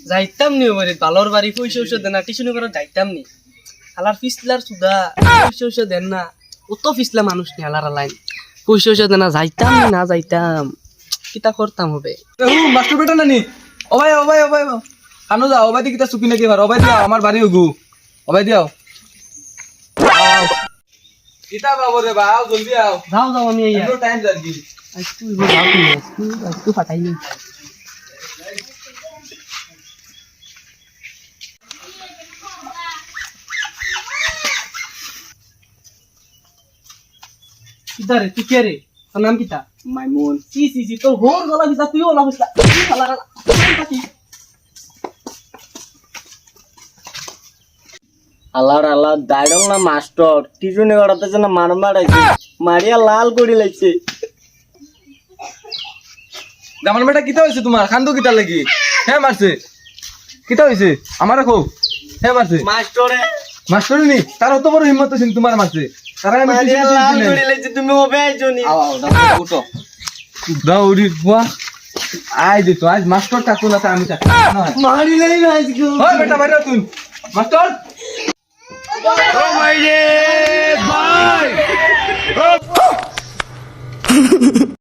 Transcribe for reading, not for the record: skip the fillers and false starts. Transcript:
যাইতাম নি ওবারে বালর বাড়ি পয়সা দেন না টিউশন করে যাইতাম নি হালার ফিসলার সুদা পয়সা দেন না কত ফিসলা মানুষ নি হালার লাইন পয়সা দেন না যাইতাম নি না যাইতাম কিতা করতাম হবে মাস্টার বেটা নানি ও ভাই কানো যাও অবাই কিতা চুপি নাকি এবার অবাই দিও আমার বাড়ি উগু অবাই দিও কিতা বাবু রে বাও জলদি আও যাও যাও আমি এই একটু টাইম লাগি আজকে যাও তুমি আজকে ফাটাই নি কিতা রে তুই কে রে তোর নাম কিতা মাইমুন সি তোর হোর গলা দিতা তুইও না বুঝলা হালার আল্লাহর দাইডং না মাস্টার টিউশনে করাতেছে না মার মারাইছে মারিয়া লাল করে লাইছে জামাল বেটা কিতা হইছে তোমার খান্দু কিতা লাগি হ্যাঁ মারছে কিতা হইছে আমারে কও হ্যাঁ মারছে মাস্টারে মাস্টার নি তার অত বড় হিম্মত আছে তোমার মারছে তারা আমি মারিয়া লাল করে লাইছে তুমি ওবে আইছো নি উঠো দৌড়ি বুয়া আই দে তো আজ মাস্টার টাকুন আছে আমি টাকুন মারি নাই আজকে ওই বেটা বাইরে তুই মাস্টার ও ভাই রে ভাই